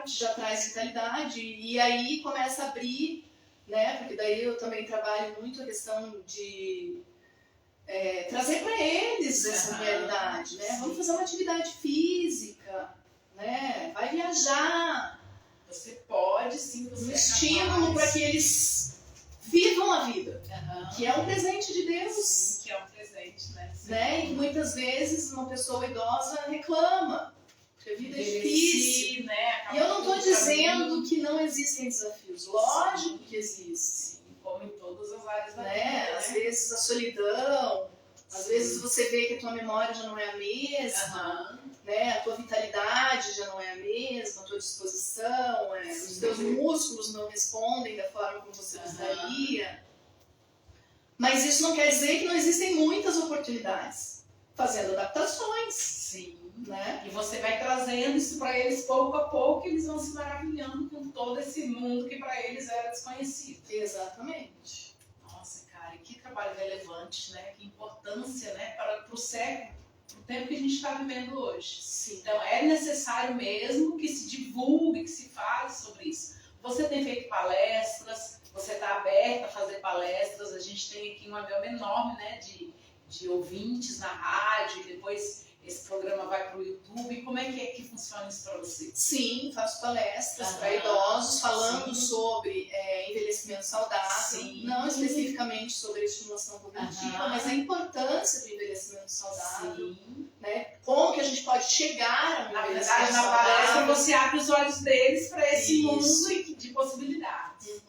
Já traz vitalidade.
E aí começa a abrir, né? Porque daí eu também trabalho muito a questão de trazer para eles essa realidade, né? Vamos fazer uma atividade física, né? Vai viajar.
Você pode sim,
Um estímulo para que eles vivam a vida, que é um presente de Deus.
Sim, que é um presente, né?
E que muitas vezes uma pessoa idosa reclama, porque a vida é difícil.
Né?
E eu não estou dizendo que não existem desafios, lógico que existem.
Como em todas as áreas da vida.
Né? Às vezes a solidão, às vezes você vê que a tua memória já não é a mesma, né? A tua vitalidade já não é a mesma, a tua disposição, os teus músculos não respondem da forma como você gostaria. Mas isso não quer dizer que não existem muitas oportunidades, fazendo adaptações.
Sim.
Né?
E você vai trazendo isso para eles pouco a pouco, e eles vão se maravilhando com todo esse mundo que para eles era desconhecido.
Exatamente.
Nossa, cara, e que trabalho relevante, né? Que importância, né? Para o século, o tempo que a gente está vivendo hoje.
Sim.
Então é necessário mesmo que se divulgue, que se fale sobre isso. Você tem feito palestras, você está aberta a fazer palestras, a gente tem aqui um avião enorme, né? De ouvintes na rádio, e depois esse programa vai para o YouTube. Como é que funciona isso para você?
Sim, faço palestras para idosos falando sobre envelhecimento saudável, não especificamente sobre estimulação cognitiva, mas a importância do envelhecimento saudável, né? Como que a gente pode chegar a um envelhecimento saudável.
Na palestra você abre os olhos deles para esse mundo de possibilidades.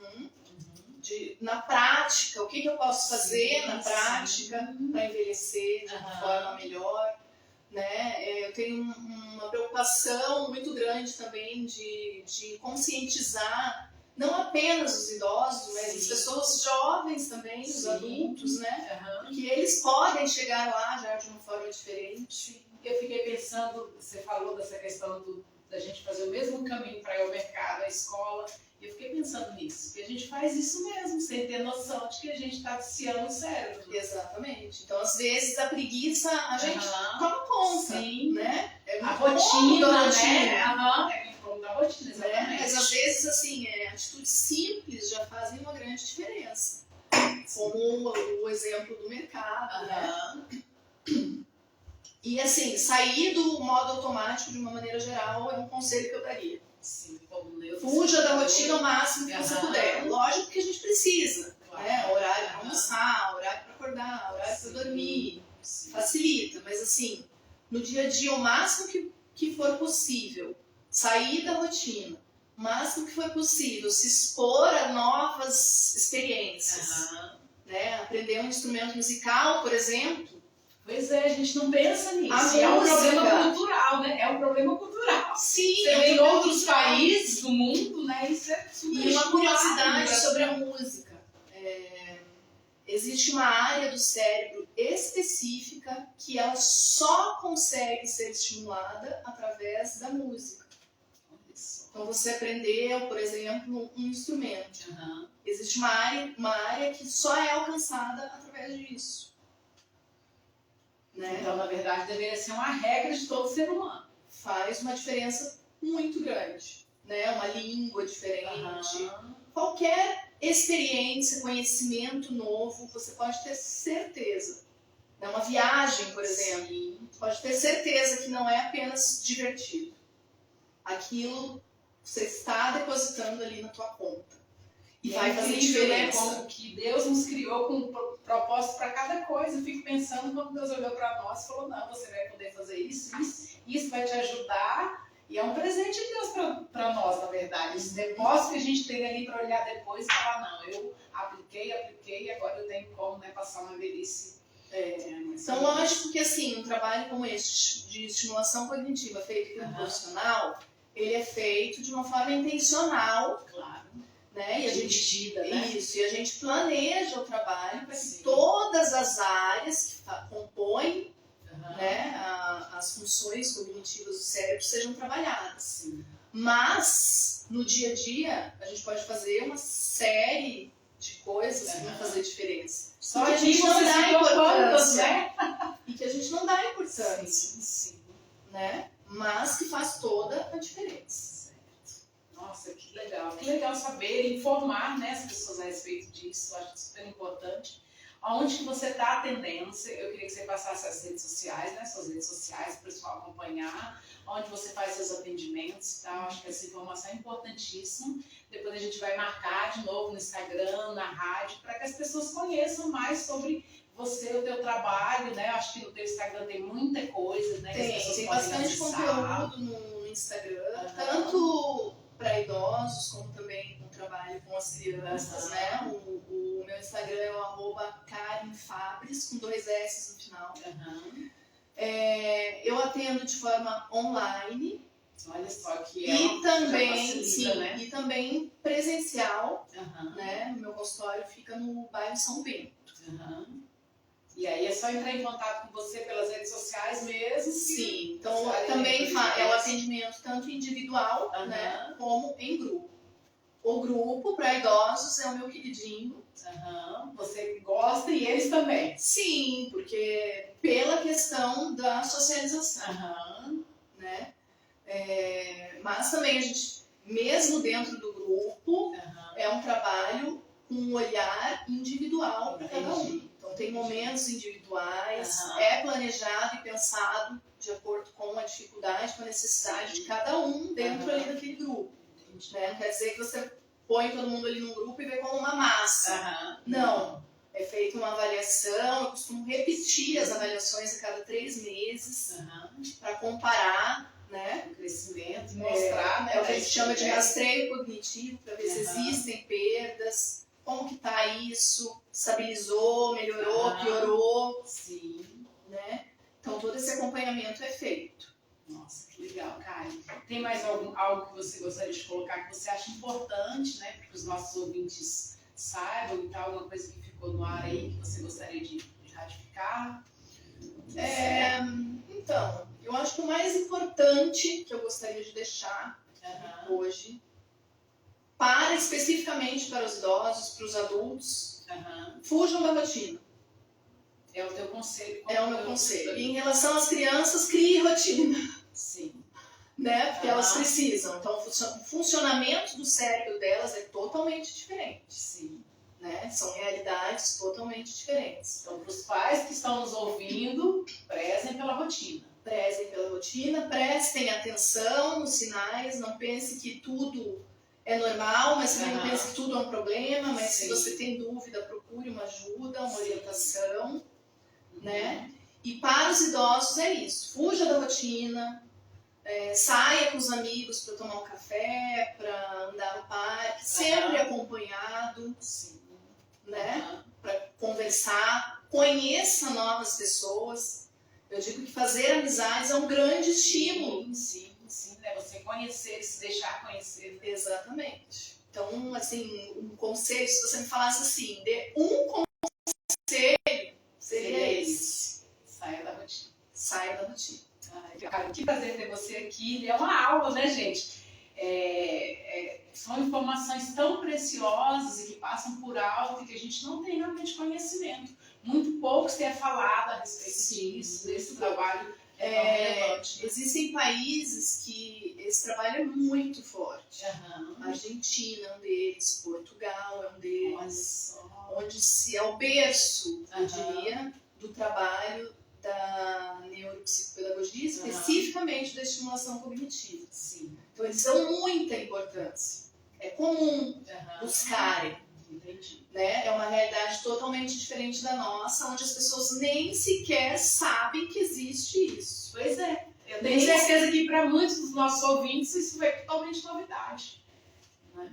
Na prática, o que eu posso fazer na prática para envelhecer de uma forma melhor. Né? Eu tenho uma preocupação muito grande também de conscientizar não apenas os idosos, mas as pessoas jovens também, os adultos, né? Que eles podem chegar lá já de uma forma diferente.
Eu fiquei pensando, você falou dessa questão da gente fazer o mesmo caminho para ir ao mercado, à escola, e eu fiquei pensando nisso, que a gente faz isso mesmo, sem ter noção de que a gente está viciando o cérebro.
Exatamente. Então, às vezes, a preguiça, a gente toma conta, né?
A rotina, né? É como da da rotina, exatamente.
Mas às vezes, assim, atitudes simples já fazem uma grande diferença. Como o exemplo do mercado, né? E assim, sair do modo automático de uma maneira geral é um conselho que eu daria.
Sim, como eu
fuja da rotina ao máximo que você puder. Lógico que a gente precisa, né? Horário para almoçar, horário para acordar, horário para dormir, facilita. Mas assim, no dia a dia, o máximo que for possível, sair da rotina, o máximo que for possível, se expor a novas experiências, né? Aprender um instrumento musical, por exemplo.
Pois é, a gente não pensa nisso.
É
um problema cultural, né? É um problema cultural.
Sim,
você vê em outros países do mundo, né? Isso é super.
E uma curiosidade sobre a música. Existe uma área do cérebro específica que ela só consegue ser estimulada através da música. Então você aprendeu, por exemplo, um instrumento. Existe uma área que só é alcançada através disso. Né?
Então, na verdade, deveria ser uma regra de todo ser humano.
Faz uma diferença muito grande, né? Uma língua diferente. Qualquer experiência, conhecimento novo, você pode ter certeza. Né? Uma viagem, por exemplo, pode ter certeza que não é apenas divertido. Aquilo você está depositando ali na tua conta. E vai fazer diferença.
Como que Deus nos criou com um propósito para cada coisa. Eu fico pensando quando Deus olhou para nós e falou, não, você vai poder fazer isso vai te ajudar. E é um presente de Deus para nós, na verdade. Esse depósito que a gente tem ali para olhar depois e falar, não, eu apliquei, agora eu tenho como, né, passar uma velhice.
Então, lógico que assim, um trabalho como este, de estimulação cognitiva feito por um profissional, ele é feito de uma forma intencional.
Claro.
Né? E a gente,
né?
Isso, e a gente planeja o trabalho para que todas as áreas que compõem né, as funções cognitivas do cérebro sejam trabalhadas. Mas, no dia a dia, a gente pode fazer uma série de coisas que vão fazer diferença.
Só que a gente não dá importância, né?
E que a gente não dá importância, né? Mas que faz toda a diferença.
Nossa, que legal saber, informar, né, as pessoas a respeito disso, eu acho super importante. Aonde que você está atendendo, eu queria que você passasse as redes sociais, né, suas redes sociais, para o pessoal acompanhar, onde você faz seus atendimentos, tá? Eu acho que essa informação é importantíssima. Depois a gente vai marcar de novo no Instagram, na rádio, para que as pessoas conheçam mais sobre você, o teu trabalho, né? Eu acho que no teu Instagram tem muita coisa, né?
Tem bastante conteúdo no Instagram, tanto para idosos, como também no trabalho com as crianças, né? O meu Instagram é o @karenfabres, com 2 S no final. Eu atendo de forma online.
Olha só que
E também presencial, né? O meu consultório fica no bairro São Bento.
E aí é só entrar em contato com você pelas redes sociais mesmo?
Sim, então também é o atendimento tanto individual, né, como em grupo. O grupo para idosos é o meu queridinho.
Você gosta e eles também?
Sim, porque pela questão da socialização, né? Mas também a gente, mesmo dentro do grupo, é um trabalho com um olhar individual para cada um. Então tem momentos individuais, é planejado e pensado de acordo com a dificuldade, com a necessidade de cada um dentro ali daquele grupo. Né? Não quer dizer que você põe todo mundo ali num grupo e vê como uma massa. Não. É feita uma avaliação, eu costumo repetir as avaliações a cada 3 meses para comparar, né?
O crescimento, mostrar, né?
É o que a gente chama de rastreio cognitivo, para ver se existem perdas, como que tá isso, estabilizou, melhorou, piorou.
Sim.
Né? Então todo esse acompanhamento é feito.
Nossa, que legal, Karen. Tem mais algo que você gostaria de colocar que você acha importante, né? Para que os nossos ouvintes saibam e tal, alguma coisa que ficou no ar aí que você gostaria de ratificar?
Então, eu acho que o mais importante que eu gostaria de deixar hoje, especificamente para os idosos, para os adultos, fujam da rotina.
É o teu conselho.
É o meu conselho. E em relação às crianças, crie rotina.
Sim.
né? Porque elas precisam. Então, o funcionamento do cérebro delas é totalmente diferente.
Sim.
Né? São realidades totalmente diferentes.
Então, para os pais que estão nos ouvindo, prezem pela rotina.
Prezem pela rotina, prestem atenção nos sinais, não pense que tudo é normal, mas também não pense que tudo é um problema, mas se você tem dúvida, procure uma ajuda, uma orientação, né? E para os idosos é isso, fuja da rotina, saia com os amigos para tomar um café, para andar no parque, sempre acompanhado, né? Para conversar, conheça novas pessoas. Eu digo que fazer amizades é um grande estímulo.
Sim, né? Você conhecer e se deixar conhecer.
Exatamente. Então, assim, um conselho, se você me falasse assim, dê um conselho, seria esse.
Saia da rotina.
Saia da rotina.
Ai, cara, que prazer ter você aqui. É uma aula, né, gente? São informações tão preciosas e que passam por alto e que a gente não tem realmente conhecimento. Muito pouco se é falado a respeito disso, desse trabalho relevante.
Existem países que esse trabalho é muito forte. Argentina é um deles, Portugal é um deles, onde se é o berço, eu diria, do trabalho da neuropsicopedagogia, especificamente da estimulação cognitiva.
Sim.
Então, eles dão muita importância. É comum buscarem.
Entendi.
Né? É uma realidade totalmente diferente da nossa, onde as pessoas nem sequer sabem que existe isso.
Pois é. Eu tenho certeza que para muitos dos nossos ouvintes isso foi totalmente novidade. Né?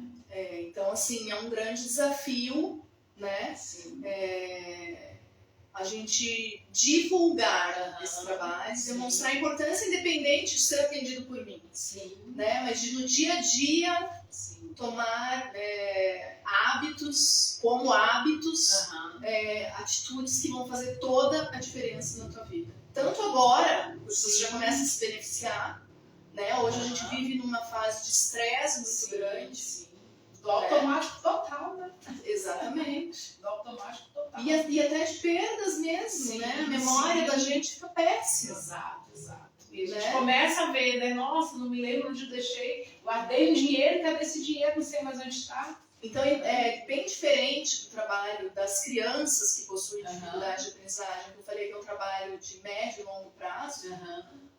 Então, assim, é um grande desafio, né?
Sim.
A gente divulgar esse trabalho, demonstrar a importância independente de ser atendido por mim.
Sim.
Né? Mas de no dia a dia tomar hábitos, atitudes que vão fazer toda a diferença na tua vida. Tanto agora, você já começa a se beneficiar, né? Hoje a gente vive numa fase de estresse muito grande.
Do automático total, né?
Exatamente.
Do automático total.
E até de perdas mesmo, né? A memória da gente fica péssima.
Exato. E a gente começa a ver, né? Nossa, não me lembro onde eu deixei, guardei um dinheiro, cadê esse dinheiro? Não sei mais onde está.
Então é bem diferente do trabalho das crianças que possuem dificuldade de aprendizagem, que eu falei que é um trabalho de médio e longo prazo.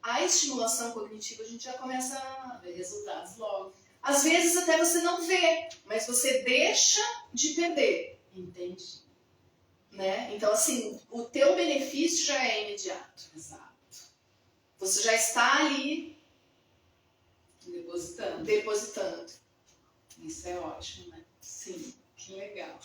A estimulação cognitiva a gente já começa a
ver resultados logo.
Às vezes até você não vê, mas você deixa de perder.
Entendi.
Né? Então, assim, o teu benefício já é imediato.
Exato.
Você já está ali
depositando.
Isso é ótimo, né?
Sim, que legal.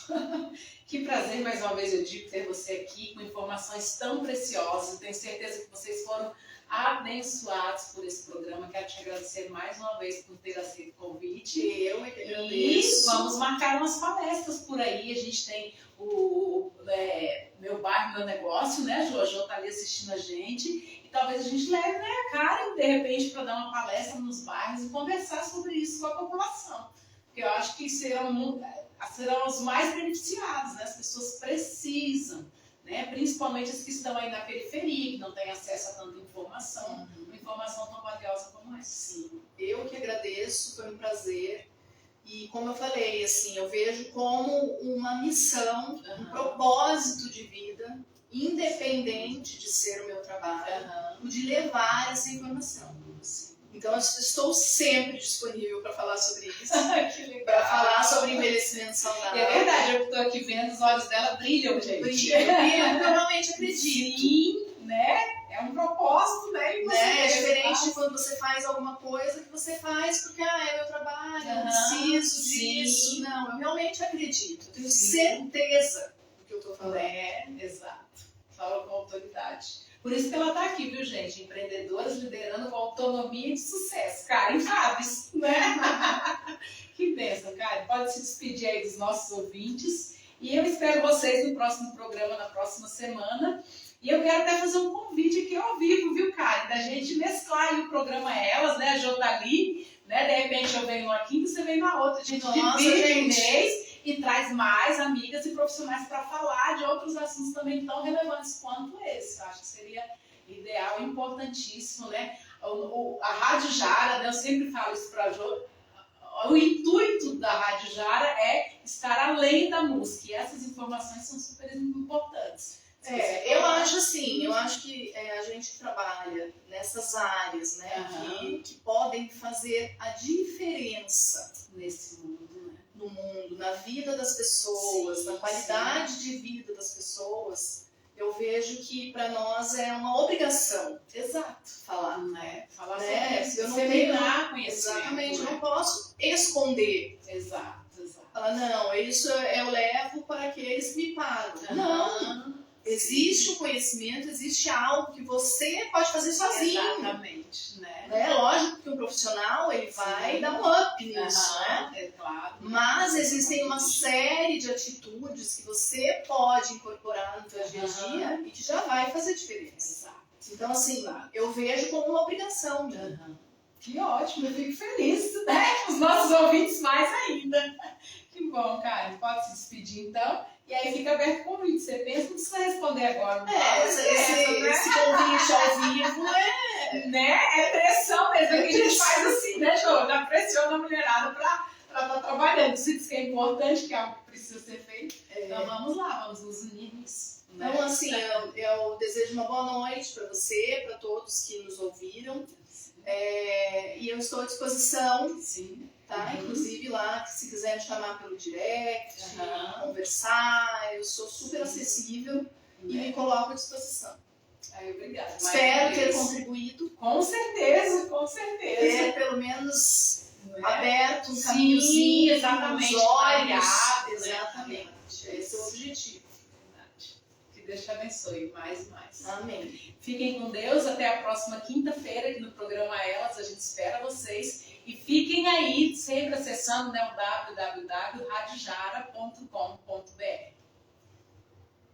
Que prazer, mais uma vez eu digo, ter você aqui com informações tão preciosas. Eu tenho certeza que vocês foram abençoados por esse programa. Quero te agradecer mais uma vez por ter aceito o convite.
Eu é que agradeço.
E vamos marcar umas palestras por aí. A gente tem o Meu Bairro, Meu Negócio, né? A Jojo está ali assistindo a gente. E talvez a gente leve, né, a Karen, de repente, para dar uma palestra nos bairros e conversar sobre isso com a população. Porque eu acho que serão os mais beneficiados, né? As pessoas precisam, né? Principalmente as que estão aí na periferia, que não têm acesso a tanta informação, uma informação tão valiosa como essa.
Sim, eu que agradeço, foi um prazer. E como eu falei, assim, eu vejo como uma missão, um propósito de vida, independente de ser o meu trabalho, de levar essa informação. Então, eu estou sempre disponível para falar sobre isso, para falar sobre envelhecimento saudável.
É verdade, eu estou aqui vendo, os olhos dela brilham, gente.
Brilham, eu realmente acredito.
Sim, né? É um propósito, né?
É diferente de quando você faz alguma coisa que você faz porque é meu trabalho, eu preciso disso. Não, eu realmente acredito, eu tenho certeza do que eu estou falando.
Exato. Fala com autoridade. Por isso que ela está aqui, viu, gente? Empreendedoras liderando com autonomia e de sucesso. Karen Chaves, né? Que bênção, Karen. Pode se despedir aí dos nossos ouvintes. E eu espero vocês no próximo programa, na próxima semana. E eu quero até fazer um convite aqui ao vivo, viu, Karen? Da gente mesclar aí o programa Elas, né? A Jo tá ali, né? De repente eu venho uma quinta, você vem na outra. A gente divide um mês e traz mais amigas e profissionais para falar de outros assuntos também tão relevantes quanto esse. Eu acho que seria ideal e importantíssimo, né? A Rádio Jara, né, eu sempre falo isso para a Jo, o intuito da Rádio Jara é estar além da música, e essas informações são super importantes.
Eu acho assim, eu acho que a gente trabalha nessas áreas, né, que podem fazer a diferença
nesse mundo, né?
No mundo, na vida das pessoas, na qualidade de vida das pessoas. Eu vejo que para nós é uma obrigação.
Exato.
Falar.
Falar
sobre
isso.
Eu não tenho
conhecimento.
Exatamente, eu não posso esconder.
Exato.
Falar, não, isso eu levo para aqueles que me pagam. Não. Existe o conhecimento, existe algo que você pode fazer sozinho.
Exatamente, né?
Lógico que um profissional ele vai dar um up nisso, né?
É claro.
Mas existem uma série de atitudes que você pode incorporar no seu dia a dia e que já vai fazer diferença.
Exato.
Então, assim, eu vejo como uma obrigação.
Que ótimo, eu fico feliz, né? Os nossos ouvintes mais ainda. Que bom, Karen. Pode se despedir, então. E aí fica aberto o convite. Você pensa, não precisa responder agora.
Esse convite ao vivo
é pressão mesmo. É que a gente faz assim, né, Jô? Já pressiona a mulherada pra estar trabalhando. Se diz que é importante, que é algo que precisa ser feito. Então vamos lá, vamos nos unir nisso. Né?
Então, assim, eu desejo uma boa noite para você, para todos que nos ouviram. E eu estou à disposição.
Sim.
Tá? Inclusive lá, se quiser me chamar pelo direct, conversar, eu sou super acessível e me coloco à disposição.
Obrigada.
Espero ter contribuído.
Com certeza.
Ter pelo menos aberto um caminhozinho,
exatamente,
os olhos.
variado,
exatamente. Esse é o objetivo.
Que Deus te abençoe mais e mais.
Amém.
Fiquem com Deus. Até a próxima quinta-feira aqui no programa Elas. A gente espera vocês. E fiquem aí sempre acessando, né, o www.radiojara.com.br.